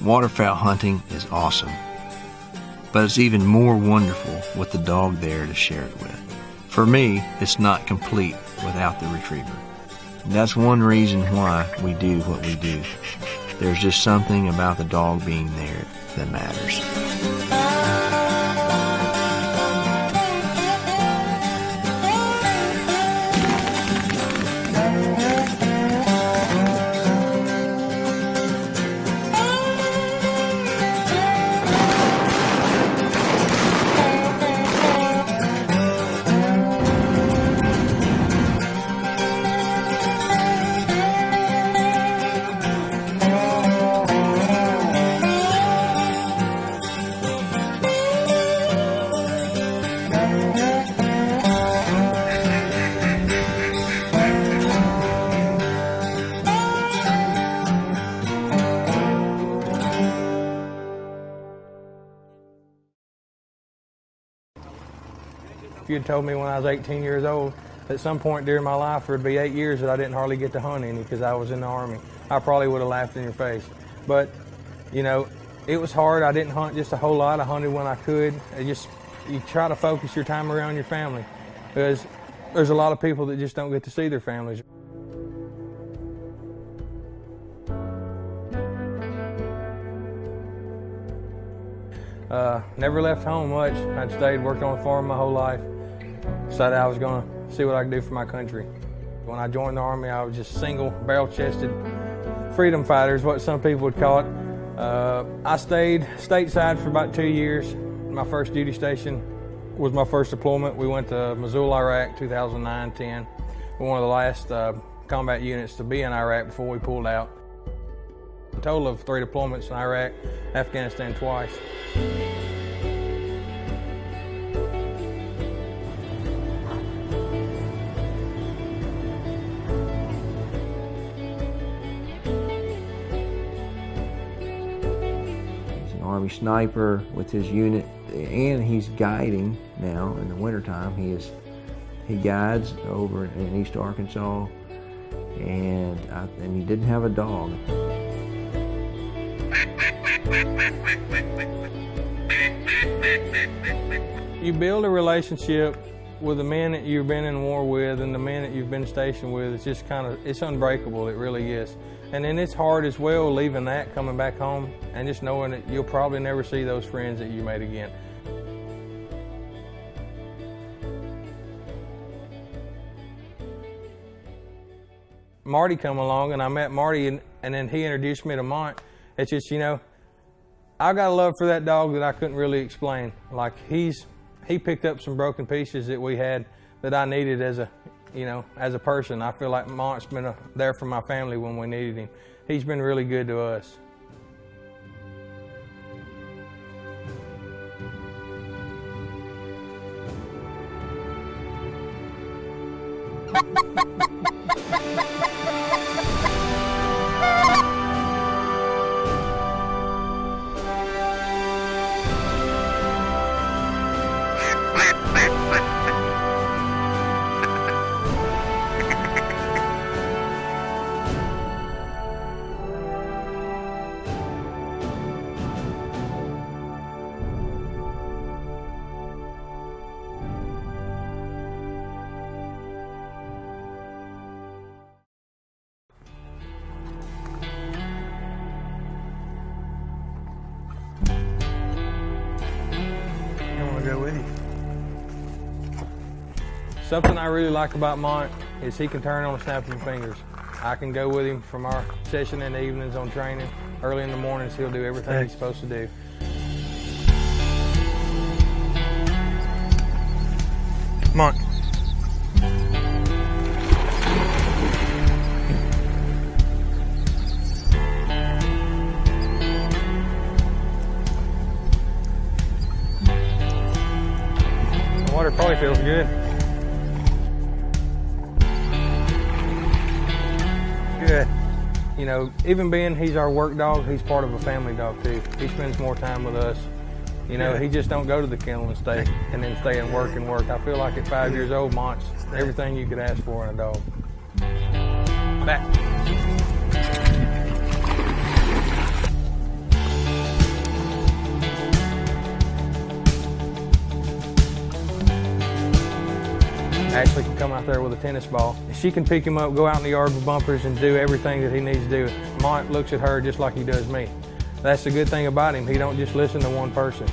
Waterfowl hunting is awesome, but it's even more wonderful with the dog there to share it with. For me, it's not complete without the retriever. And that's one reason why we do what we do. There's just something about the dog being there that matters. If you had told me when I was 18 years old, at some point during my life there would be 8 years that I didn't hardly get to hunt any because I was in the Army, I probably would have laughed in your face. But, you know, it was hard. I didn't hunt just a whole lot. I hunted when I could. You try to focus your time around your family because there's a lot of people that just don't get to see their families. Never left home much. I'd stayed, worked on a farm my whole life. Decided I was going to see what I could do for my country. When I joined the Army, I was just single, barrel-chested freedom fighter is what some people would call it. I stayed stateside for about 2 years. My first duty station was my first deployment. We went to Mosul, Iraq, 2009-10. We were one of the last combat units to be in Iraq before we pulled out. A total of 3 deployments in Iraq, Afghanistan twice. Army sniper with his unit, and he's guiding now in the wintertime. He guides over in East Arkansas, and he didn't have a dog. You build a relationship with the men that you've been in war with and the men that you've been stationed with. It's just it's unbreakable. It really is. And then it's hard as well leaving that, coming back home, and just knowing that you'll probably never see those friends that you made again. Marty come along, and I met Marty, and then he introduced me to Monte. It's just, you know, I got a love for that dog that I couldn't really explain. Like he picked up some broken pieces that we had that I needed as a person. I feel like Monte's been there for my family when we needed him. He's been really good to us. Go with you. Something I really like about Monte is he can turn on a snap of your fingers. I can go with him from our session in the evenings on training. Early in the mornings, he'll do everything he's supposed to do. Monte. Water probably feels good. Good. You know, even being he's our work dog, he's part of a family dog too. He spends more time with us. You know, he just don't go to the kennel and stay and work and work. I feel like at 5 years old, Monte's everything you could ask for in a dog. Back. there with a tennis ball. She can pick him up, go out in the yard with bumpers, and do everything that he needs to do. Monte looks at her just like he does me. That's the good thing about him. He don't just listen to one person.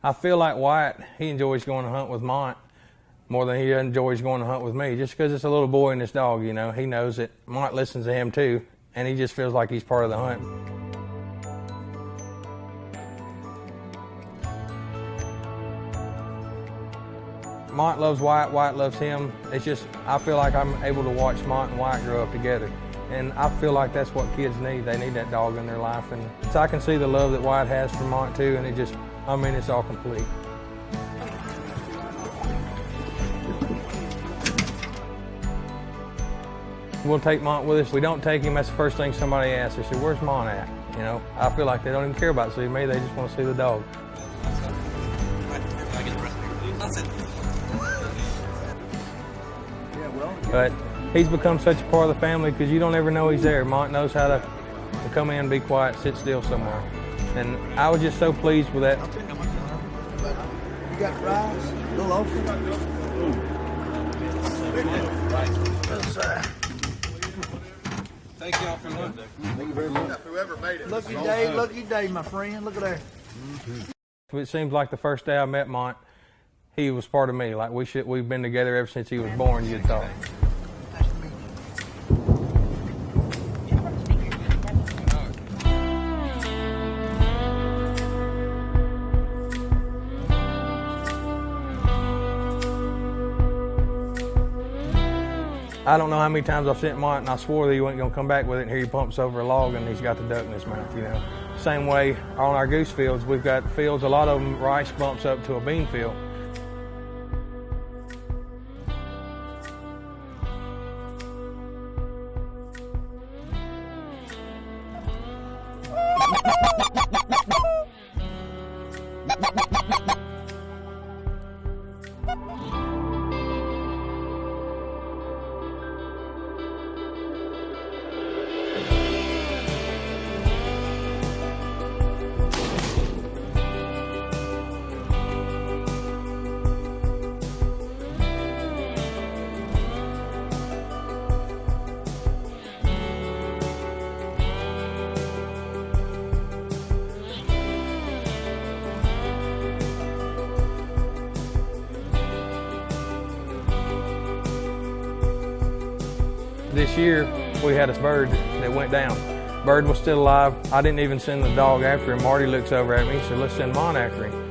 I feel like Wyatt, he enjoys going to hunt with Monte more than he enjoys going to hunt with me, just because it's a little boy in this dog, you know. He knows that Monte listens to him too, and he just feels like he's part of the hunt. Monte loves Wyatt, Wyatt loves him. It's just, I feel like I'm able to watch Monte and Wyatt grow up together. And I feel like that's what kids need. They need that dog in their life. And so I can see the love that Wyatt has for Monte too, and it just, I mean, it's all complete. We'll take Monte with us. If we don't take him, that's the first thing somebody asks. They say, where's Monte at? You know, I feel like they don't even care about seeing me. They just want to see the dog. But he's become such a part of the family because you don't ever know he's there. Monte knows how to come in, be quiet, sit still somewhere. And I was just so pleased with that. You got rice, a little okra. Thank y'all for lunch. Thank you very much. Whoever made it. Lucky day, my friend. Look at there. It seems like the first day I met Monte, he was part of me. Like we've been together ever since he was born, you'd thought. I don't know how many times I've sent Monte and I swore that he wasn't going to come back with it, and here he pumps over a log and he's got the duck in his mouth, you know. Same way on our goose fields, we've got fields, a lot of them rice bumps up to a bean field. This year, we had a bird that went down. Bird was still alive. I didn't even send the dog after him. Marty looks over at me and said, let's send Monte after him.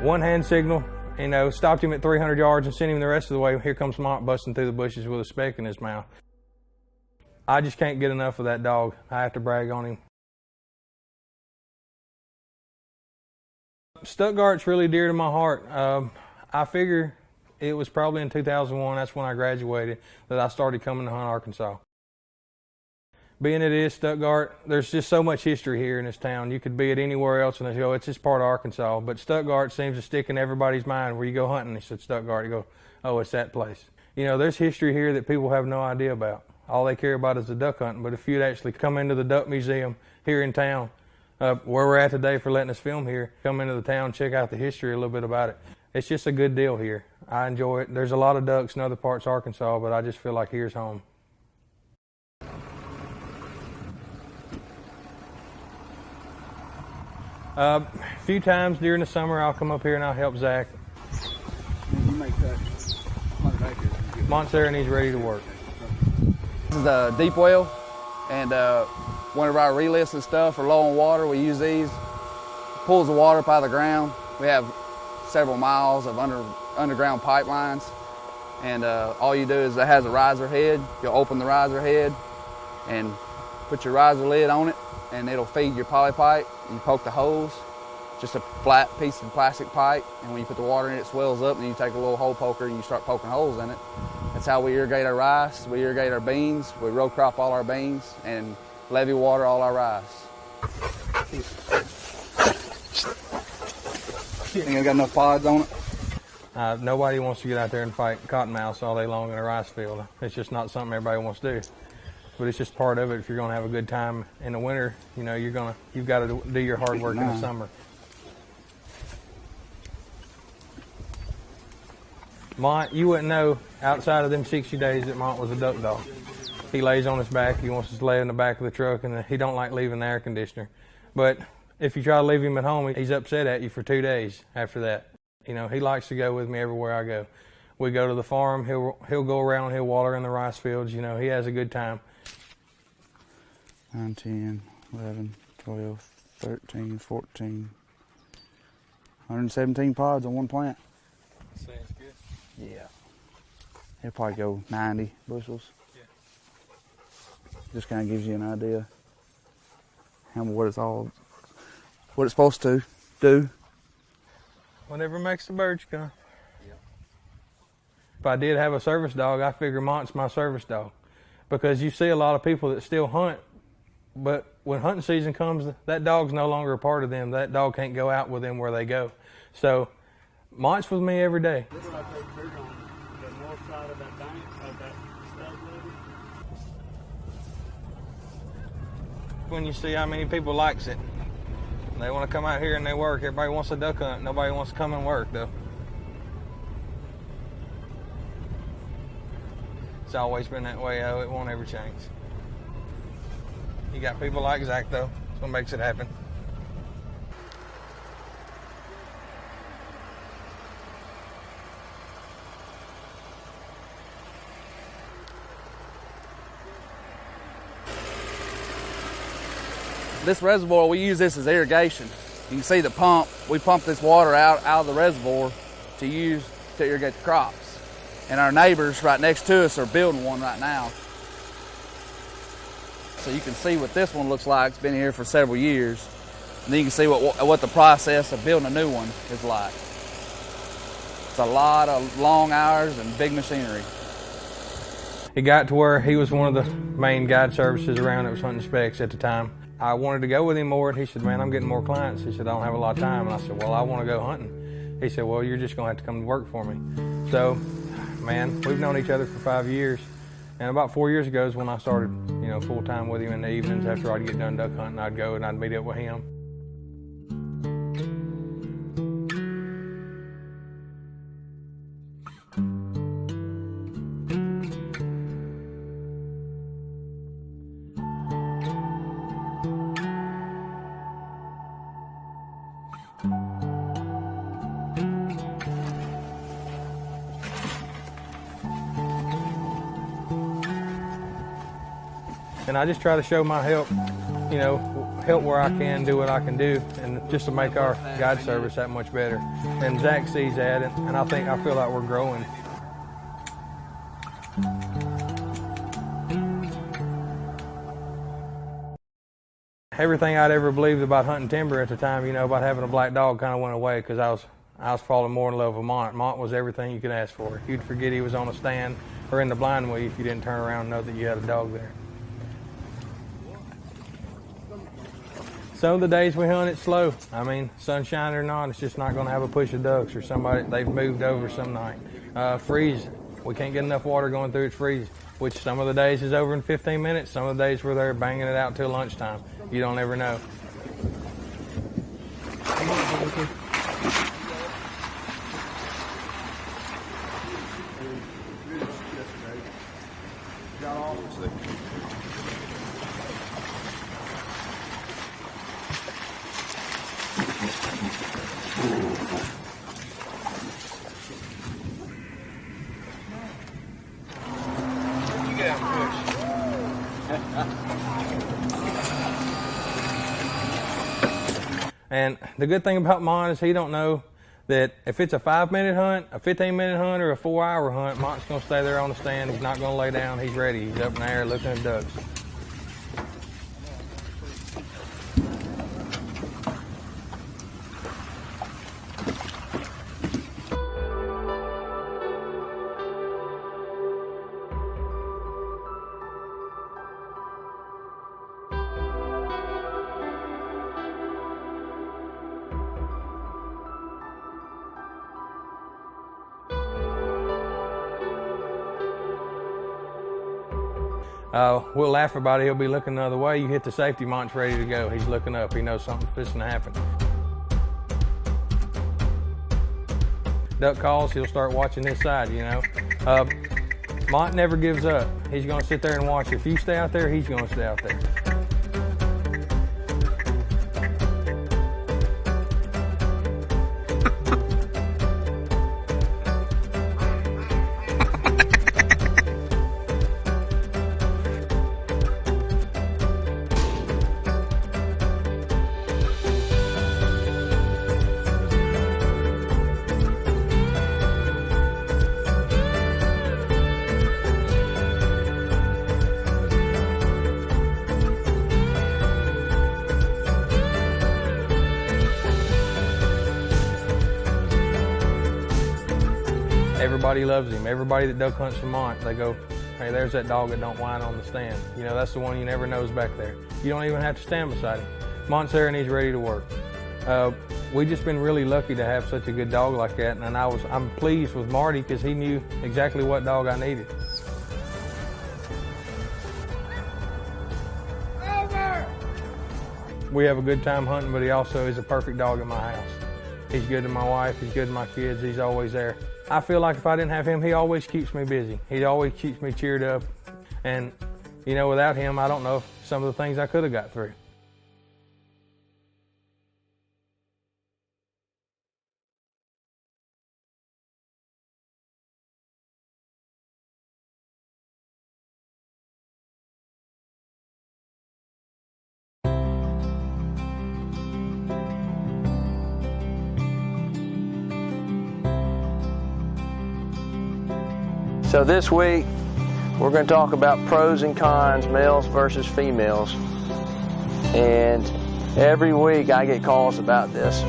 One hand signal, you know, stopped him at 300 yards and sent him the rest of the way. Here comes Monte busting through the bushes with a speck in his mouth. I just can't get enough of that dog. I have to brag on him. Stuttgart's really dear to my heart. I figure it was probably in 2001, that's when I graduated, that I started coming to hunt Arkansas. Being it is Stuttgart, there's just so much history here in this town. You could be at anywhere else and they go, it's just part of Arkansas. But Stuttgart seems to stick in everybody's mind. Where you go hunting, they said Stuttgart, you go, oh, it's that place. You know, there's history here that people have no idea about. All they care about is the duck hunting. But if you'd actually come into the Duck Museum here in town, where we're at today for letting us film here, come into the town, check out the history a little bit about it. It's just a good deal here. I enjoy it. There's a lot of ducks in other parts of Arkansas, but I just feel like here's home. A few times during the summer, I'll come up here and I'll help Zach. You make that. Monte's there and he's ready to work. This is a deep well, and whenever our relifts and stuff are low on water, we use these. Pulls the water up out of the ground. We have several miles of underground pipelines, And all you do is it has a riser head. You'll open the riser head and put your riser lid on it, and it'll feed your poly pipe. You poke the hose, just a flat piece of plastic pipe, and when you put the water in it, it swells up, and then you take a little hole poker and you start poking holes in it. That's how we irrigate our rice, we irrigate our beans, we row crop all our beans, and levee water all our rice. Think I got enough pods on it? Nobody wants to get out there and fight cottonmouths all day long in a rice field. It's just not something everybody wants to do. But it's just part of it. If you're going to have a good time in the winter, you know, you've got to do your hard work in the summer. Mont, you wouldn't know outside of them 60 days that Mont was a duck dog. He lays on his back. He wants to lay in the back of the truck, and he don't like leaving the air conditioner. But if you try to leave him at home, he's upset at you for 2 days after that. You know, he likes to go with me everywhere I go. We go to the farm, he'll go around, he'll water in the rice fields. You know, he has a good time. 9, 10, 11, 12, 13, 14, 117 pods on one plant. Sounds good. Yeah. He'll probably go 90 bushels. Yeah. Just kind of gives you an idea what it's supposed to do. Whatever makes the birds come. Yep. If I did have a service dog, I figure Mont's my service dog. Because you see a lot of people that still hunt, but when hunting season comes, that dog's no longer a part of them. That dog can't go out with them where they go. So Mont's with me every day. This is like the north side of that bank, of that stud levee. When you see how many people likes it, they want to come out here and they work. Everybody wants to duck hunt. Nobody wants to come and work, though. It's always been that way, though. It won't ever change. You got people like Zach, though. That's what makes it happen. This reservoir, we use this as irrigation. You can see the pump. We pump this water out of the reservoir to use to irrigate the crops. And our neighbors right next to us are building one right now. So you can see what this one looks like. It's been here for several years. And then you can see what the process of building a new one is like. It's a lot of long hours and big machinery. It got to where he was one of the main guide services around that was hunting specs at the time. I wanted to go with him more, and he said, man, I'm getting more clients. He said, I don't have a lot of time. And I said, well, I want to go hunting. He said, well, you're just going to have to come to work for me. So, man, we've known each other for 5 years. And about 4 years ago is when I started, you know, full-time with him in the evenings. After I'd get done duck hunting, I'd go and I'd meet up with him. And I just try to show my help, you know, help where I can, do what I can do, and just to make our guide service that much better. And Zach sees that, and I feel like we're growing. Everything I'd ever believed about hunting timber at the time, you know, about having a black dog kind of went away because I was falling more in love with Mont. Mont was everything you could ask for. You'd forget he was on a stand or in the blind way if you didn't turn around and know that you had a dog there. Some of the days we hunt it slow. I mean, sunshine or not, it's just not going to have a push of ducks or somebody, they've moved over some night. Freeze. We can't get enough water going through, it's freeze, which some of the days is over in 15 minutes. Some of the days we're there banging it out till lunchtime. You don't ever know. And the good thing about Monte is he don't know that if it's a 5-minute hunt, a 15-minute hunt, or a 4-hour hunt, Monte's going to stay there on the stand. He's not going to lay down. He's ready. He's up in the air looking at ducks. We'll laugh about it. He'll be looking the other way. You hit the safety, Monte's ready to go. He's looking up. He knows something's fixing to happen. Duck calls, he'll start watching his side, you know. Monte never gives up. He's going to sit there and watch. If you stay out there, he's going to stay out there. Everybody loves him. Everybody that duck hunts for Monte, they go, hey, there's that dog that don't whine on the stand. You know, that's the one you never know's back there. You don't even have to stand beside him. Monte's there and he's ready to work. We've just been really lucky to have such a good dog like that, and I'm pleased with Marty because he knew exactly what dog I needed. We have a good time hunting, but he also is a perfect dog at my house. He's good to my wife, he's good to my kids, he's always there. I feel like if I didn't have him, he always keeps me busy. He always keeps me cheered up. And, you know, without him, I don't know if some of the things I could have got through. So this week, we're going to talk about pros and cons, males versus females. And every week I get calls about this.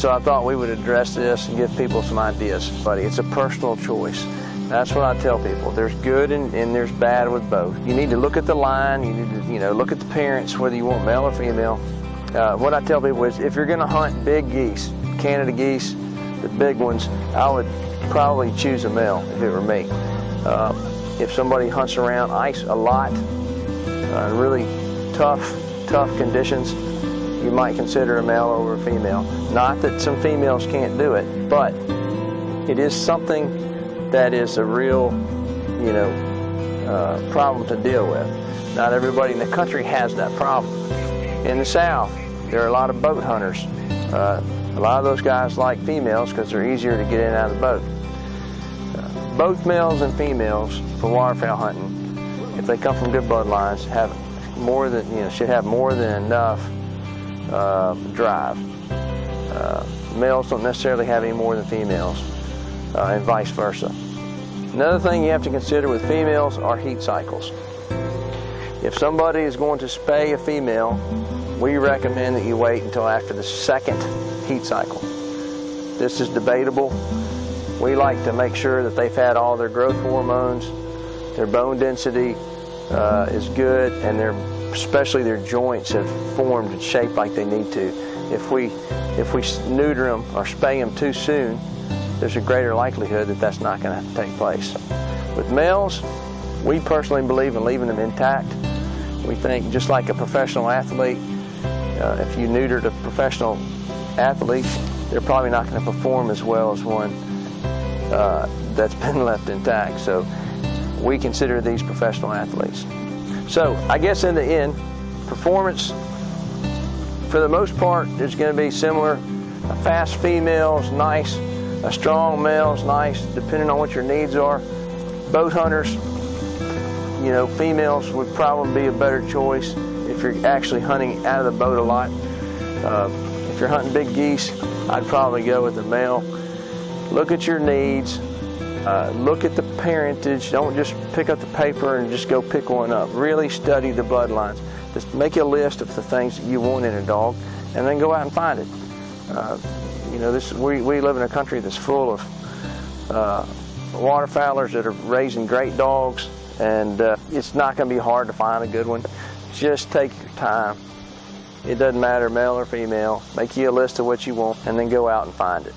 So I thought we would address this and give people some ideas. But it's a personal choice. That's what I tell people. There's good and there's bad with both. You need to look at the line. You need to, look at the parents, whether you want male or female. What I tell people is if you're going to hunt big geese, Canada geese, the big ones, I would probably choose a male if it were me. If somebody hunts around ice a lot, really tough conditions, you might consider a male over a female. Not that some females can't do it, but it is something that is a real, problem to deal with. Not everybody in the country has that problem. In the South, there are a lot of boat hunters. A lot of those guys like females because they're easier to get in and out of the boat. Both males and females for waterfowl hunting, if they come from good bloodlines, have more than should have more than enough drive. Males don't necessarily have any more than females, and vice versa. Another thing you have to consider with females are heat cycles. If somebody is going to spay a female, we recommend that you wait until after the second heat cycle. This is debatable. We like to make sure that they've had all their growth hormones, their bone density is good, and especially their joints have formed and shaped like they need to. If we neuter them or spay them too soon, there's a greater likelihood that that's not going to take place. With males, we personally believe in leaving them intact. We think just like a professional athlete, if you neutered a professional athlete, they're probably not going to perform as well as one that's been left intact. So we consider these professional athletes. So I guess in the end, performance, for the most part, is going to be similar. A fast female's nice, a strong male's nice, depending on what your needs are. Boat hunters, females would probably be a better choice if you're actually hunting out of the boat a lot. If If you're hunting big geese, I'd probably go with the male. Look at your needs. Look at the parentage. Don't just pick up the paper and just go pick one up. Really study the bloodlines. Just make a list of the things that you want in a dog, and then go out and find it. You know, we live in a country that's full of waterfowlers that are raising great dogs, and it's not going to be hard to find a good one. Just take your time. It doesn't matter, male or female. Make you a list of what you want, and then go out and find it.